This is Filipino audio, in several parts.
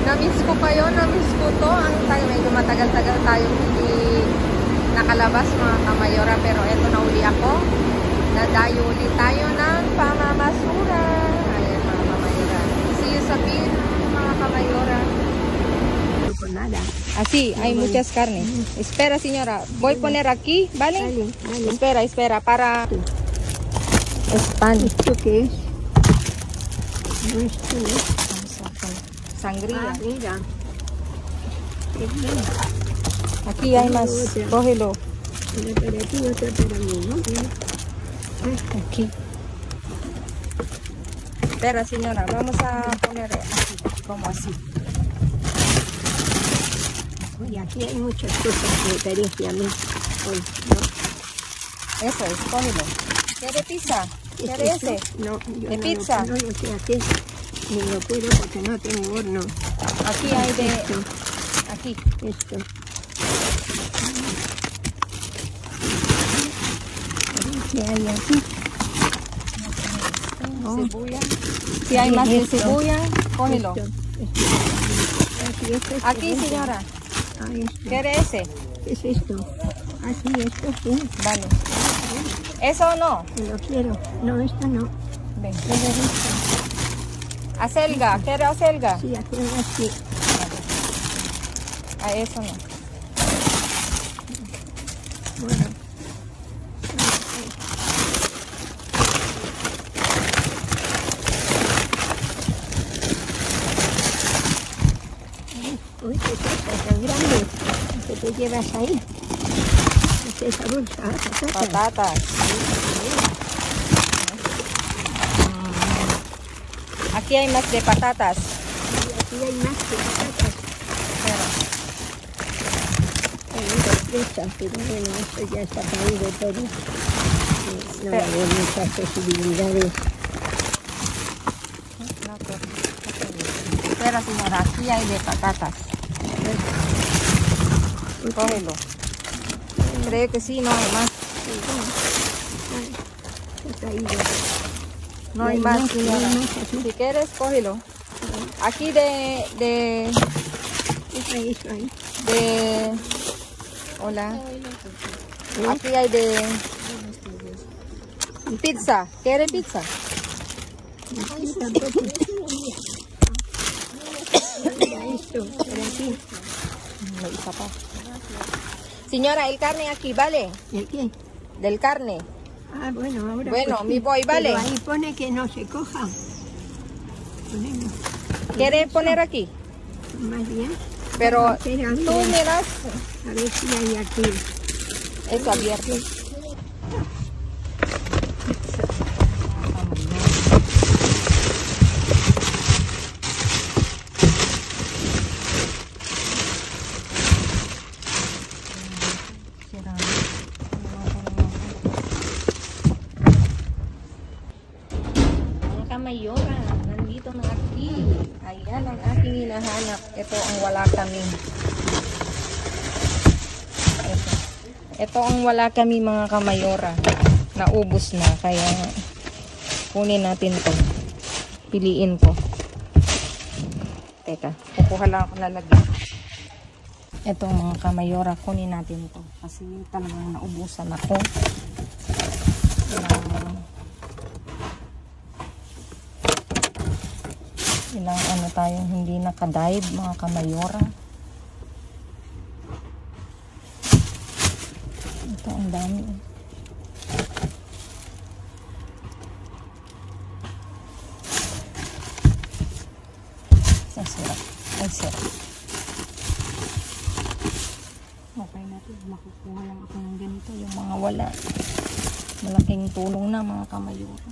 Namiss ko kayo, namiss ko to. Ang tayo, medyo matagal-tagal tayo hindi nakalabas mga kamayora. Pero eto na uli ako. Nadayo ulit tayo ng pamamasura. Ayan mga kamayora. See you sa pin mga kamayora. Nada. Así, hay muchas carnes. Espera, señora. Voy a poner aquí, ¿vale? Vale. Espera, para... Pan. ¿Esto qué es? No, esto no es. Sangría. Ah, mira. Aquí hay más. Cógelo. Una para ti y otra para mí, ¿no? Aquí. Espera, señora. Vamos a poner así, como así. Y aquí hay muchas cosas que me parece a mí. Hoy, ¿no? Eso es, cógelo. ¿Quiere pizza? ¿Quiere ¿Es ese? esto? No, yo ¿De no pizza? No lo sé hacer. Ni lo puedo porque no tengo horno. Aquí hay de... Esto. Aquí. Esto. ¿Qué hay aquí? Cebolla. Si hay más de cebolla, cógelo. Aquí, señora. Ah, esto. ¿Quiere ese? ¿Qué es esto? Ah, sí, esto sí. Vale. ¿Eso o no? Que lo quiero. No, esto no. Ven. Quiero esto. Acelga. ¿Quiere acelga? Sí, aquí así. A eso no. Bueno. Uy, qué cosa tan grande que te llevas ahí. ¿Qué es esa bolsa? Patatas. Patatas. Aquí hay más de patatas. Y aquí hay más que patatas. Espera. Hay muchas fresas, pero bueno, eso ya está caído todo. No hay muchas posibilidades. Espera, señora. Aquí hay de patatas. Cógelo. Creo que sí, no hay más. Está caído. No hay más, señora. Si quieres, cógelo. Aquí de Eso ahí. hola. Aquí hay de pizza. ¿Quiere pizza? Aquí tampoco. Mira esto, por aquí. Señora, el carne aquí, ¿vale? ¿El qué? Del carne. Ah, bueno, ahora. Bueno, pues, mi sí. boy, ¿vale? Pero ahí pone que no se coja. Ponemos. ¿Quiere poner aquí? Más bien. Pero Espera, tú mira. miras, A ver si hay aquí. es abierto. Mayora, nandito na aquí. Ayan ang aking hinahanap. Ito ang wala kami. Ito ang wala kami mga kamayora. Naubos na. Kaya kunin natin to. Piliin ko. Teka, kukuha lang ako lalagyan. Ito mga kamayora, kunin natin to. Kasi talagang naubusan ako. Ilang ano tayong hindi nakadive mga kamayora. Ito ang dami. Sasarap. Ay sarap. Okay na ito. Makukuha lang ako ng ganito. Yung mga wala. Malaking tulong na mga kamayora.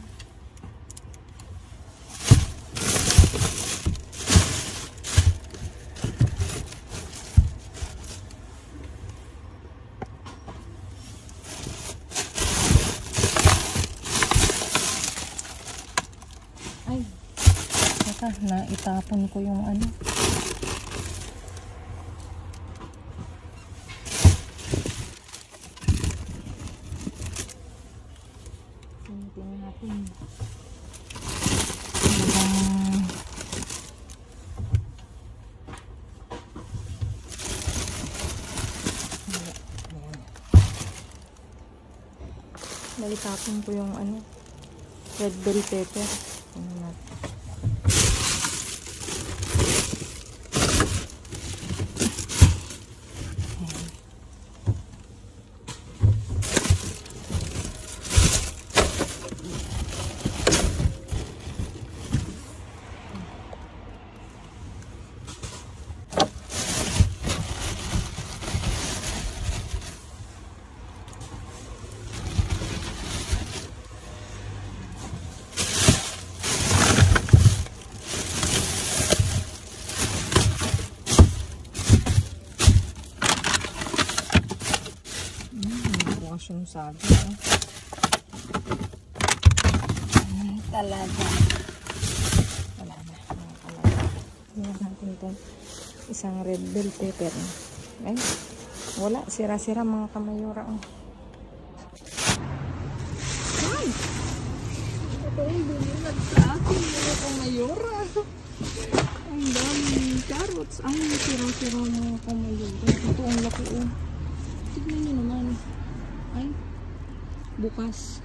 Na itapon ko yung ano. Tingnan natin. Balitapin ko yung ano, red bell pepper. Ano natin. Yung sabi talaga wala na tingnan natin ito isang red bell pepper ay wala sira-sira mga kamayora ay ito yung bumunag sa akin mga kamayora ang daming carrots ay sira-sira mga kamayora ito ang laki tignan nyo naman ay bukas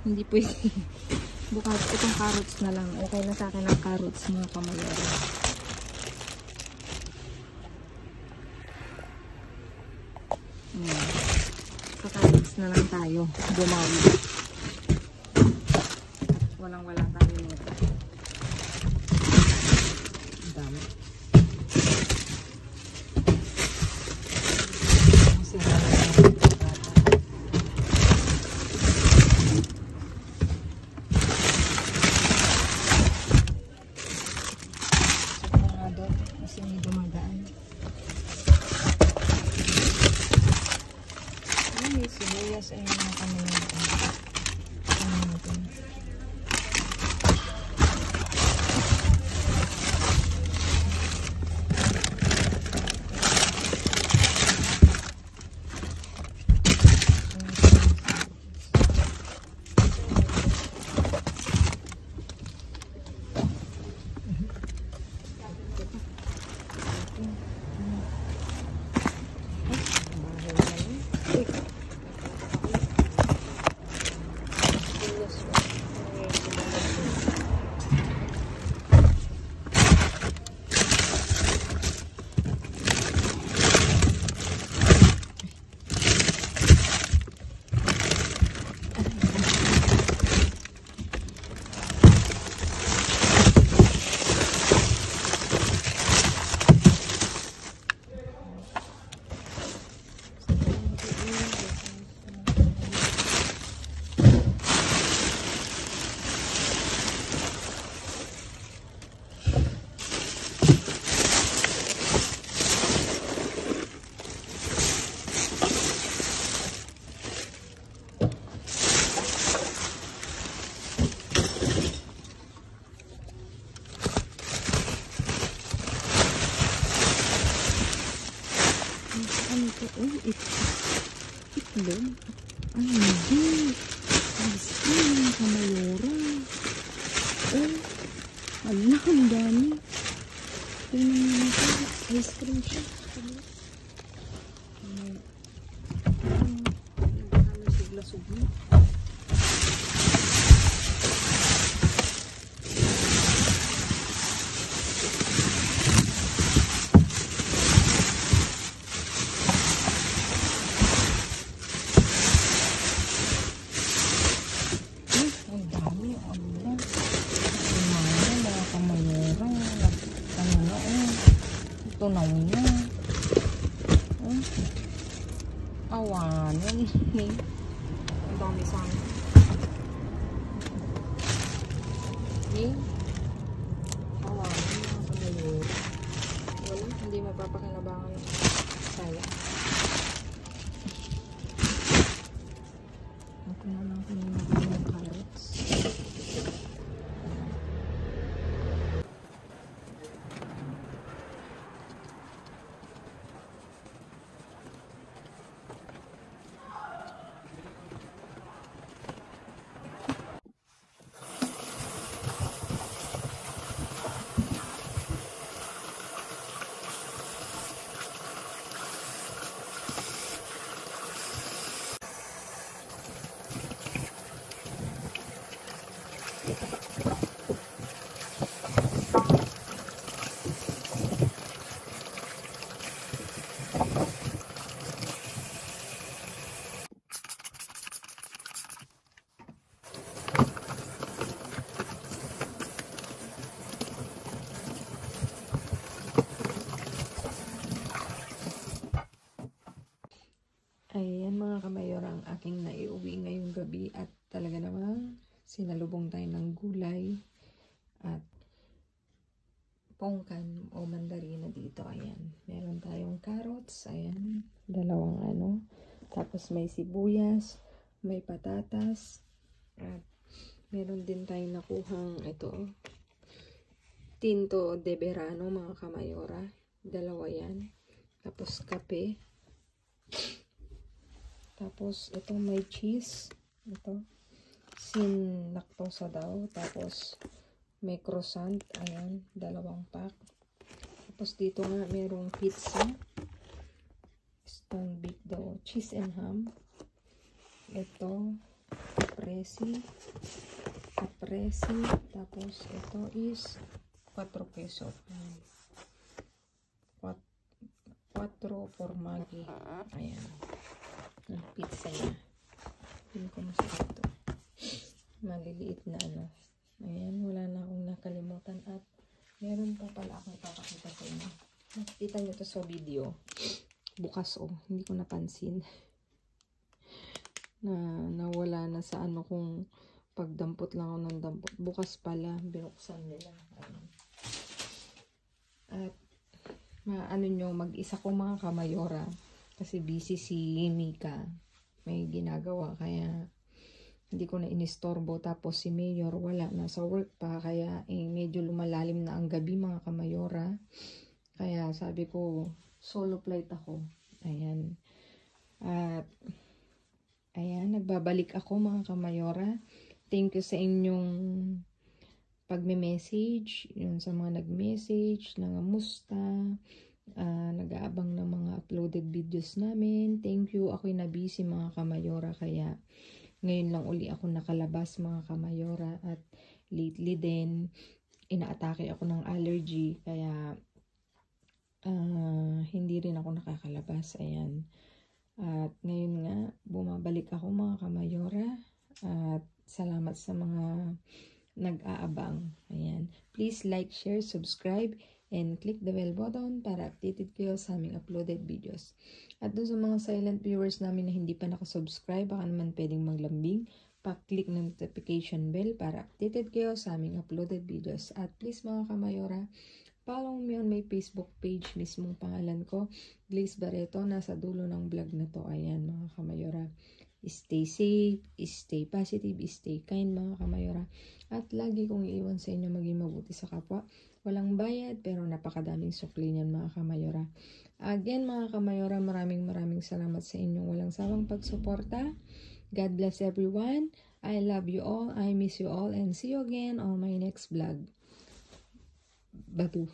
hindi pwede bukas itong carrots na lang okay na sa akin ang carrots mga kamayora sa carrots na lang tayo bumawi walang tayo nito dami itlog? Ay, hindi. Ice cream, kamayora. Oh, ala, ang dami. Tingnan nyo nito. Ice cream siya. Sigla-sugli. Tunaw niya. Awanan. Ang dami sana. Awanan mga kamayura. Wala, hindi mapapakinabangan. Sayang. Ako na lang kanina ng carrots. aking naiuwi ngayong gabi at talaga namang sinalubong tayo ng gulay at pongkan o mandarina dito. Ayan. Meron tayong carrots. Ayan. Dalawang Tapos may sibuyas, may patatas, at meron din tayong nakuhang tinto de verano mga kamayora. Dalawa yan. Tapos kape. Tapos ito may cheese. Ito. Sin lactosa daw. Tapos may croissant. Ayan. 2 pack. Tapos dito nga merong pizza. Stone baked daw. Cheese and ham. Ito. Caprese. Tapos ito is 4 peso. 4 formaggi. Ayan. Ang pizza niya. Hindi ko masarap ito. Maliliit na Ayan. Wala na akong nakalimutan. At meron pa pala akong papakita sa inyo. Nakikita nyo to sa video. Bukas hindi ko napansin. Nawala na sa kung pagdampot lang ako ng dampot. Bukas pala. Binuksan nila. Ayan. At mag-isa ko mga kamayora kasi busy si Mika, may ginagawa kaya hindi ko na inistorbo. Tapos si Mayor wala, nasa work pa, kaya medyo lumalalim na ang gabi mga kamayora, kaya sabi ko solo flight ako. Ayan. At ayan, nagbabalik ako mga kamayora. Thank you sa inyong pagme-message, yun sa mga nag-message, nangamusta, nag-aabang ng mga uploaded videos namin. Thank you. Ako'y na-busy mga kamayora, kaya ngayon lang uli ako nakalabas mga kamayora, at lately din inaatake ako ng allergy, kaya hindi rin ako nakakalabas. Ayan. At ngayon nga bumabalik ako mga kamayora, at salamat sa mga nag-aabang. Ayan. Please like, share, subscribe, and click the bell button para updated kayo sa aming uploaded videos. At doon sa mga silent viewers namin na hindi pa nakasubscribe, baka naman pwedeng maglambing, pa-click ng notification bell para updated kayo sa aming uploaded videos. At please mga kamayora, follow me on my Facebook page, mismong pangalan ko, Glaze Barreto, nasa dulo ng vlog na to. Ayan mga kamayora. Stay safe, stay positive, stay kind mga kamayora. At lagi kong iiwan sa inyo maging mabuti sa kapwa. Walang bayad pero napakadaming sukli niyan mga kamayora. Again mga kamayora, maraming salamat sa inyong walang sawang pagsuporta. God bless everyone. I love you all. I miss you all. And see you again on my next vlog. Bye.